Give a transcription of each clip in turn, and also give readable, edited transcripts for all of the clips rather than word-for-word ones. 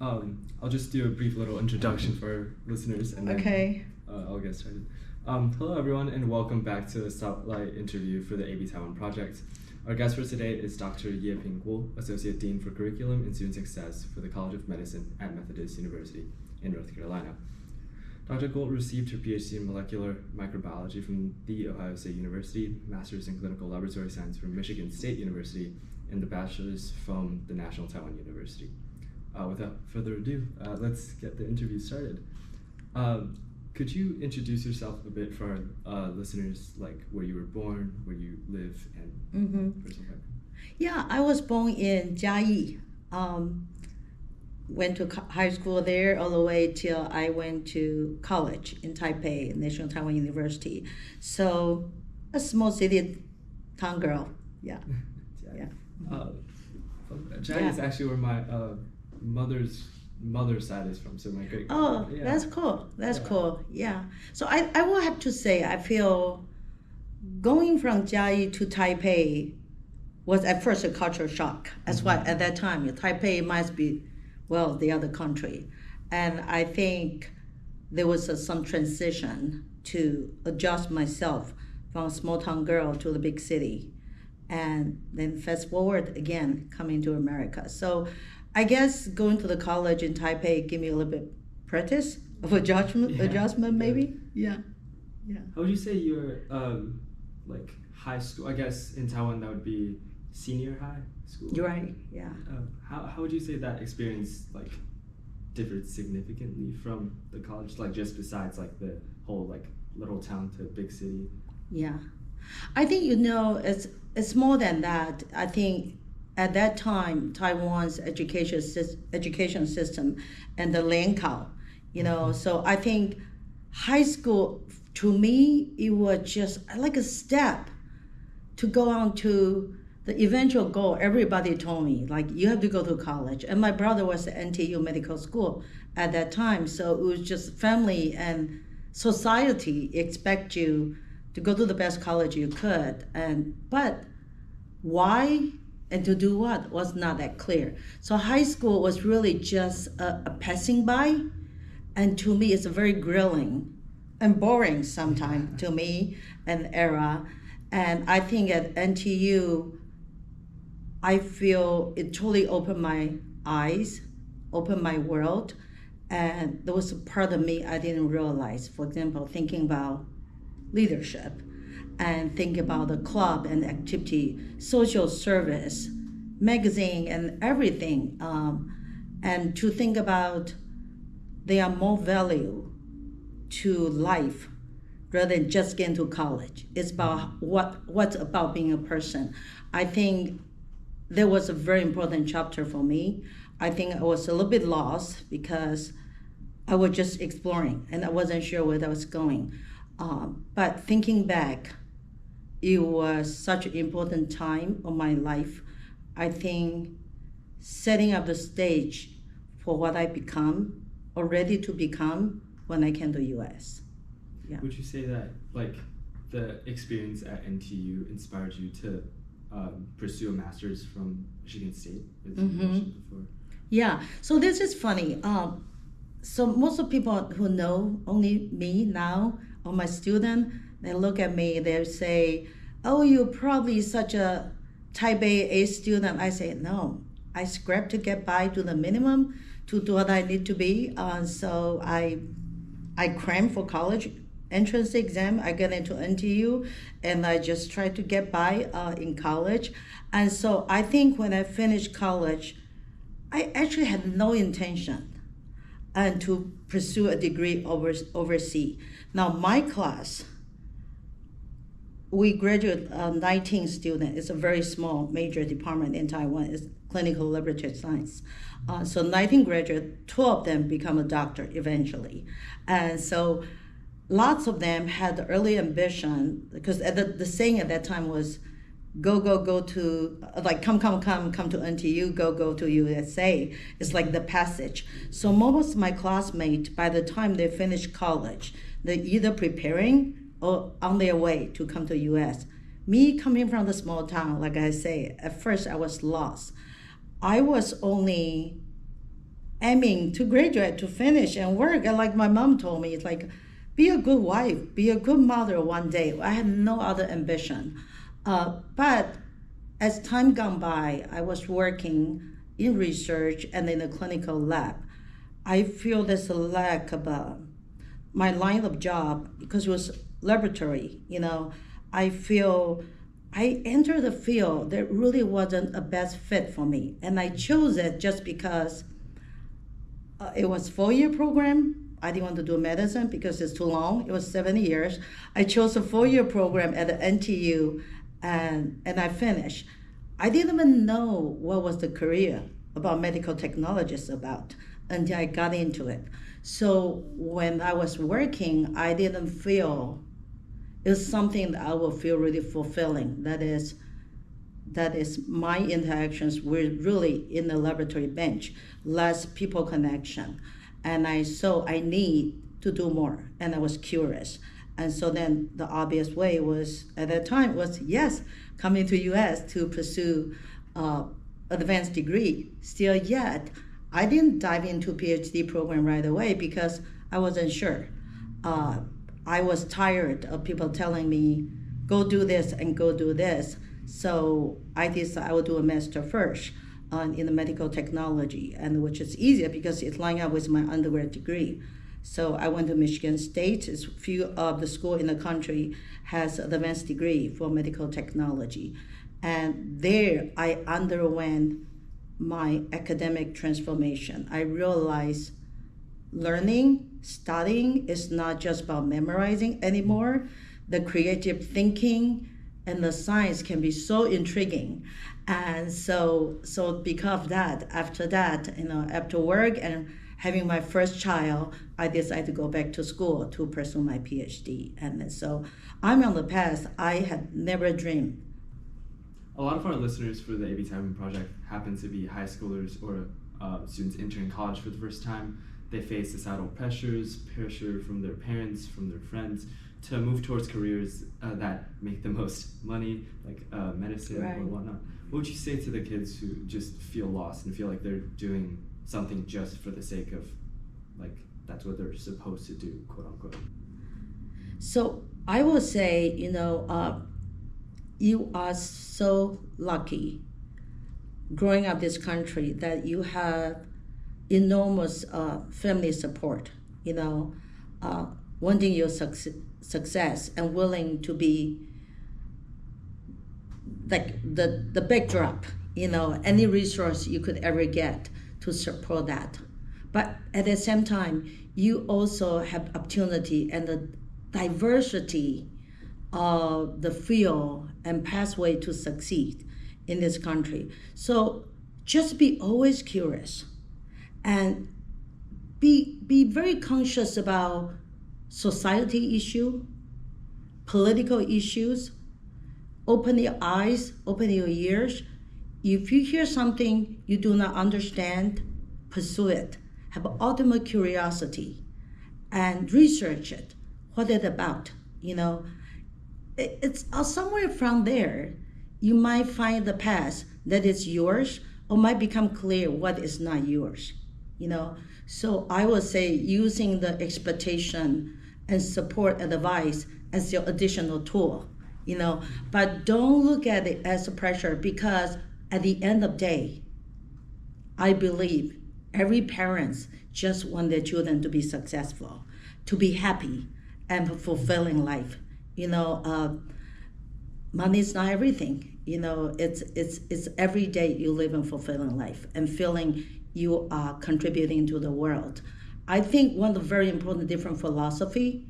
I'll just do a brief little introduction for our listeners, and then I'll get started. Hello, everyone, and welcome back to the Spotlight interview for the AB Taiwan project. Our guest for today is Dr. Ye-Ping Guo, Associate Dean for Curriculum and Student Success for the College of Medicine at Methodist University in North Carolina. Dr. Guo received her Ph.D. in Molecular Microbiology from The Ohio State University, Master's in Clinical Laboratory Science from Michigan State University, and the Bachelor's from the National Taiwan University. Without further ado, let's get the interview started. Could you introduce yourself a bit for our listeners, like where you were born, where you live, and personal background? Yeah, I was born in Jiayi. Went to high school there all the way till I went to college in Taipei, National Taiwan University. So a small city town girl, yeah. Jiayi is actually where my mother's side is from, so my great. Oh, yeah. That's cool. That's cool. Yeah. So I will have to say, I feel going from Jiayi to Taipei was at first a cultural shock. That's why at that time Taipei must be, well, the other country, and I think there was some transition to adjust myself from a small town girl to the big city, and then fast forward again coming to America. So I guess going to the college in Taipei gave me a little bit practice of adjustment maybe. Yeah. How would you say your like high school? I guess in Taiwan that would be senior high school. You're right. Yeah. How would you say that experience like differed significantly from the college? Like just besides like the whole like little town to big city. Yeah, I think it's more than that. I think at that time Taiwan's education system and the Liankao, so I think high school to me it was just like a step to go on to the eventual goal. Everybody told me, like, you have to go to college. And my brother was at NTU Medical School at that time. So it was just family and society expect you to go to the best college you could. But why and to do what was not that clear. So high school was really just a passing by. And to me, it's a very grilling and boring sometimes to me, an era. And I think at NTU, I feel it totally opened my eyes, opened my world, and there was a part of me I didn't realize. For example, thinking about leadership and thinking about the club and activity, social service, magazine and everything, and to think about there are more value to life rather than just getting to college. It's about what's about being a person. I think there was a very important chapter for me. I think I was a little bit lost because I was just exploring and I wasn't sure where I was going. But thinking back, it was such an important time of my life. I think setting up the stage for what I become or ready to become when I came to US. Yeah. Would you say that like the experience at NTU inspired you to pursue a master's from Michigan State, as you mentioned before? Yeah, so this is funny. So most of people who know only me now, or my student, they look at me, they say, oh, you're probably such a Taipei A student. I say, no, I scrap to get by to the minimum to do what I need to be. So I cram for college entrance exam. I get into NTU and I just try to get by in college. And so I think when I finished college, I actually had no intention and to pursue a degree overseas. Now my class, we graduate 19 students. It's a very small major department in Taiwan. It's clinical laboratory science. So 19 graduates, 12 of them become a doctor eventually. And so lots of them had the early ambition, because the saying at that time was, go to, like, come to NTU, go to USA. It's like the passage. So most of my classmates, by the time they finish college, they're either preparing or on their way to come to US. Me coming from the small town, like I say, at first I was lost. I was only aiming to graduate, to finish and work. And like my mom told me, it's like, be a good wife, be a good mother one day. I had no other ambition. But as time gone by, I was working in research and in the clinical lab. I feel there's a lack of my line of job, because it was laboratory, I feel I entered a field that really wasn't a best fit for me. And I chose it just because it was 4-year program. I didn't want to do medicine because it's too long. It was 7 years. I chose a 4-year program at the NTU, and I finished. I didn't even know what was the career about medical technologists about until I got into it. So when I was working, I didn't feel it was something that I will feel really fulfilling. That is my interactions were really in the laboratory bench, less people connection. And I need to do more, and I was curious. And so then the obvious way was, at that time, was yes, coming to US to pursue advanced degree. Still yet, I didn't dive into PhD program right away because I wasn't sure. I was tired of people telling me, go do this and go do this. So I decided I would do a master first in the medical technology, and which is easier because it's lined up with my undergrad degree. So I went to Michigan State. It's few of the school in the country has an advanced degree for medical technology. And there I underwent my academic transformation. I realized learning, studying is not just about memorizing anymore. The creative thinking and the science can be so intriguing. And so because of that, after work and having my first child, I decided to go back to school to pursue my Ph.D. And so I'm on the path I had never dreamed. A lot of our listeners for the AB Taiwan project happen to be high schoolers or students entering college for the first time. They face societal pressure from their parents, from their friends, to move towards careers that make the most money, like medicine or whatnot. What would you say to the kids who just feel lost and feel like they're doing something just for the sake of, like, that's what they're supposed to do, quote unquote? So I will say, you are so lucky growing up this country that you have enormous family support, wanting your success and willing to be like the backdrop, any resource you could ever get to support that. But at the same time, you also have opportunity and the diversity of the field and pathway to succeed in this country. So just be always curious and be very conscious about society issue, political issues. Open your eyes, open your ears. If you hear something you do not understand, pursue it. Have ultimate curiosity and research it. What it's about, It's somewhere from there, you might find the path that is yours, or might become clear what is not yours, So I would say using the expectation and support advice as your additional tool, but don't look at it as a pressure, because at the end of the day, I believe every parent just want their children to be successful, to be happy and fulfilling life. Money is not everything. It's every day you live in fulfilling life and feeling you are contributing to the world. I think one of the very important different philosophy,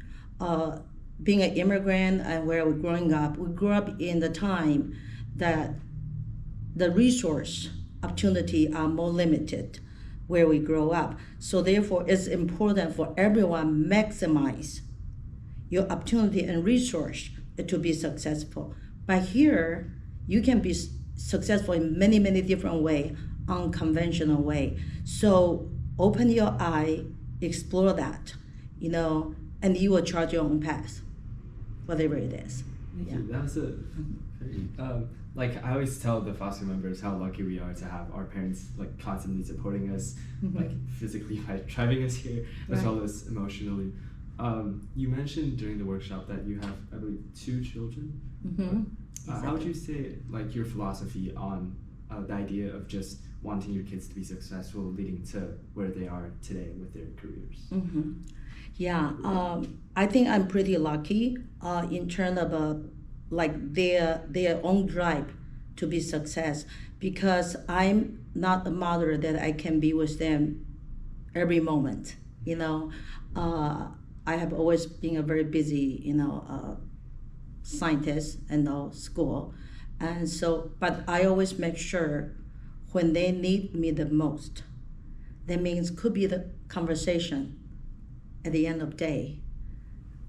being an immigrant and where we're growing up, we grew up in the time that the resource opportunity are more limited where we grow up. So therefore, it's important for everyone maximize your opportunity and resource to be successful. But here, you can be successful in many, many different ways, unconventional way. So open your eye, explore that, and you will chart your own path, whatever it is. Thank you. That was a very like I always tell the foster members how lucky we are to have our parents like constantly supporting us, like physically by driving us here, as well as emotionally. You mentioned during the workshop that you have, I believe, 2 children. Exactly. How would you say like your philosophy on the idea of just wanting your kids to be successful leading to where they are today with their careers? Yeah, I think I'm pretty lucky in terms of like their own drive to be success, because I'm not a mother that I can be with them every moment. I have always been a very busy scientist and school, and so but I always make sure when they need me the most, that means could be the conversation at the end of the day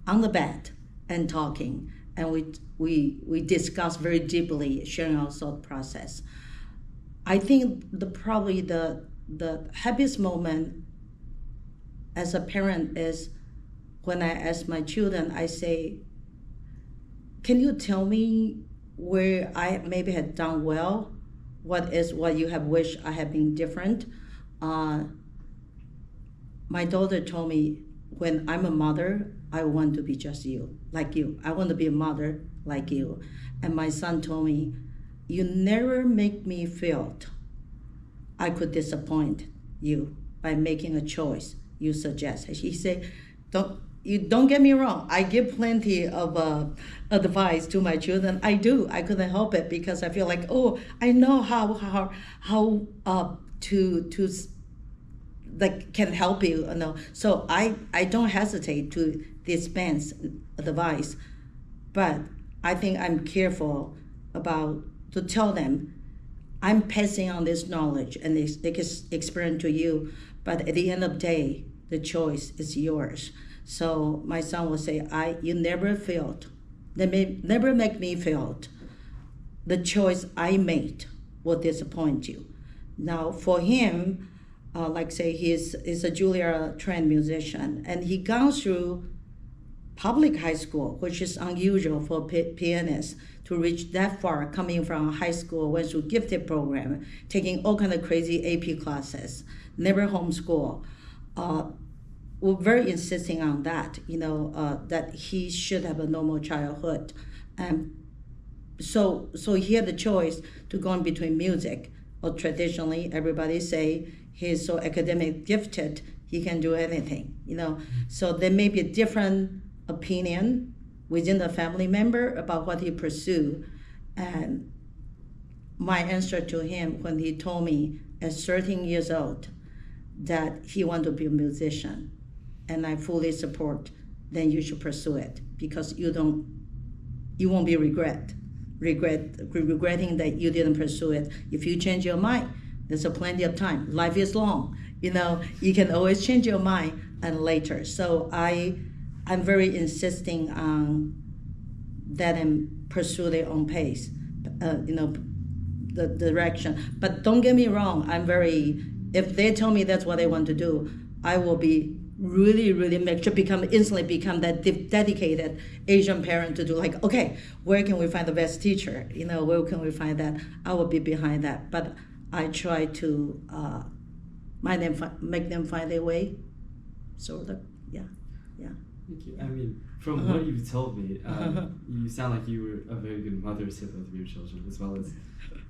on the bed and talking, and we discuss very deeply, sharing our thought process. I think probably the happiest moment as a parent is when I ask my children, I say, can you tell me where I maybe had done well? What you have wished I had been different? My daughter told me, when I'm a mother, I want to be just you, like you. I want to be a mother like you. And my son told me, you never make me feel I could disappoint you by making a choice you suggest. He said, don't get me wrong. I give plenty of advice to my children. I do. I couldn't help it because I feel like, oh, I know how to that can help you. So I don't hesitate to dispense advice, but I think I'm careful about to tell them I'm passing on this knowledge and this experience to you, but at the end of the day, the choice is yours. So my son will say, you never failed. Never make me feel the choice I made will disappoint you. Now for him, like say he's a Juilliard trained musician, and he gone through public high school, which is unusual for pianists to reach that far, coming from high school, went through gifted program, taking all kind of crazy AP classes, never homeschool. We're very insisting on that, that he should have a normal childhood. And so he had the choice to go in between music, or traditionally everybody say he's so academic gifted, he can do anything, So there may be a different opinion within the family member about what he pursue. And my answer to him when he told me at 13 years old that he wanted to be a musician, and I fully support, then you should pursue it, because you won't be regretting that you didn't pursue it. If you change your mind, there's plenty of time. Life is long, you can always change your mind and later. So I'm very insisting on that and pursue their own pace, the direction. But don't get me wrong, if they tell me that's what they want to do, I will be really, really instantly become that dedicated Asian parent to do like, okay, where can we find the best teacher? Where can we find that? I will be behind that. But I try to make them find their way, sort of, yeah. Thank you. I mean, from what you've told me, you sound like you were a very good mother to both of your children, as well as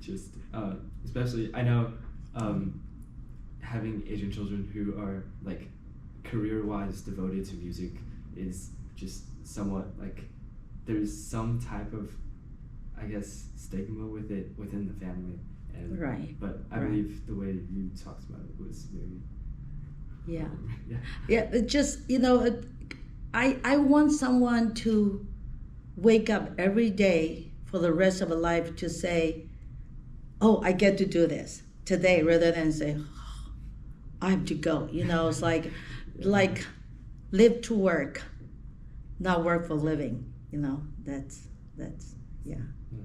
just, especially, I know having Asian children who are like career-wise devoted to music is just somewhat like, there's some type of, I guess, stigma with it within the family. And, right. But I believe the way you talked about it was very... Yeah, it just, I want someone to wake up every day for the rest of their life to say, oh, I get to do this today, rather than say, oh, I have to go. It's like live to work, not work for living. That's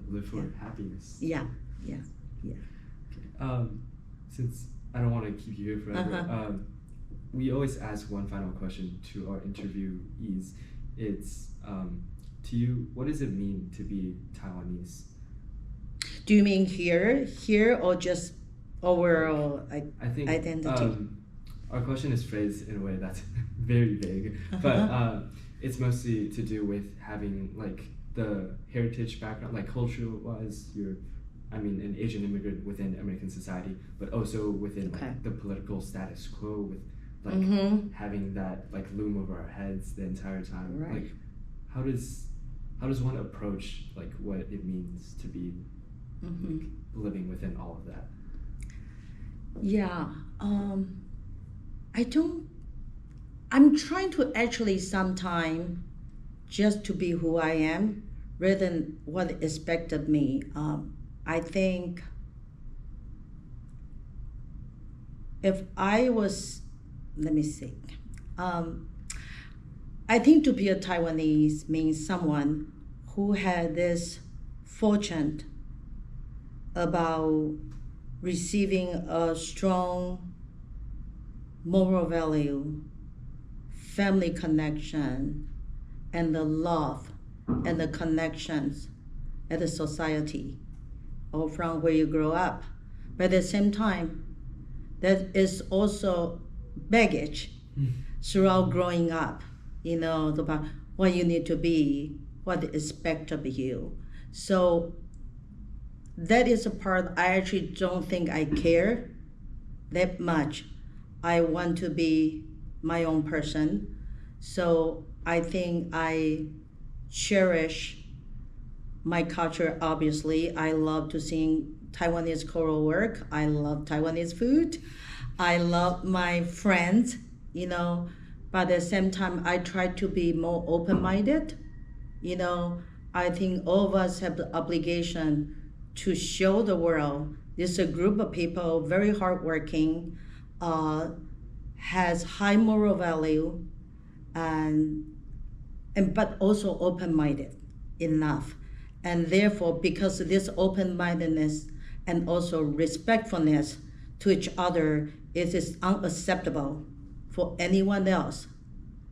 live for happiness. Yeah. Okay. Since I don't want to keep you here forever, we always ask one final question to our interviewees. It's, to you, what does it mean to be Taiwanese? Do you mean here, or just overall I think identity? Our question is phrased in a way that's very vague, but it's mostly to do with having like the heritage background, like cultural-wise, an Asian immigrant within American society, but also within like the political status quo, with like having that like loom over our heads the entire time. Right. Like, how does one approach like what it means to be like, living within all of that? Yeah, I'm trying to actually sometime just to be who I am rather than what is expected of me. I think if I was, let me see, I think to be a Taiwanese means someone who had this fortune about receiving a strong moral value, family connection, and the love and the connections at the society or from where you grow up. But at the same time, that is also baggage throughout growing up, about what you need to be, what they expect of you. So that is a part I actually don't think I care that much. I want to be my own person. So I think I cherish my culture, obviously. I love to sing Taiwanese choral work. I love Taiwanese food. I love my friends, but at the same time, I try to be more open-minded. I think all of us have the obligation to show the world there's a group of people very hardworking, has high moral value, and but also open-minded enough. And therefore, because of this open-mindedness and also respectfulness to each other, it is unacceptable for anyone else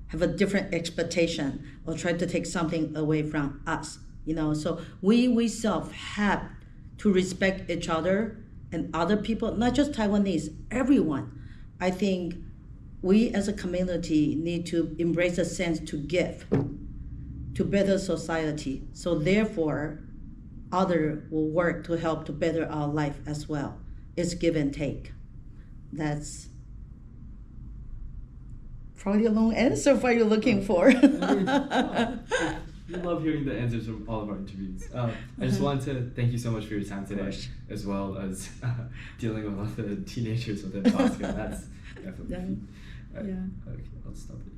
have a different expectation or try to take something away from us. So we self have to respect each other and other people, not just Taiwanese, everyone. I think we as a community need to embrace a sense to give to better society. So therefore, other will work to help to better our life as well. It's give and take. That's probably a long answer for you're looking for. We love hearing the answers from all of our interviews. I just wanted to thank you so much for your time today, as well as dealing with all the teenagers within Boston. That's definitely. Yeah. Okay, I'll stop it.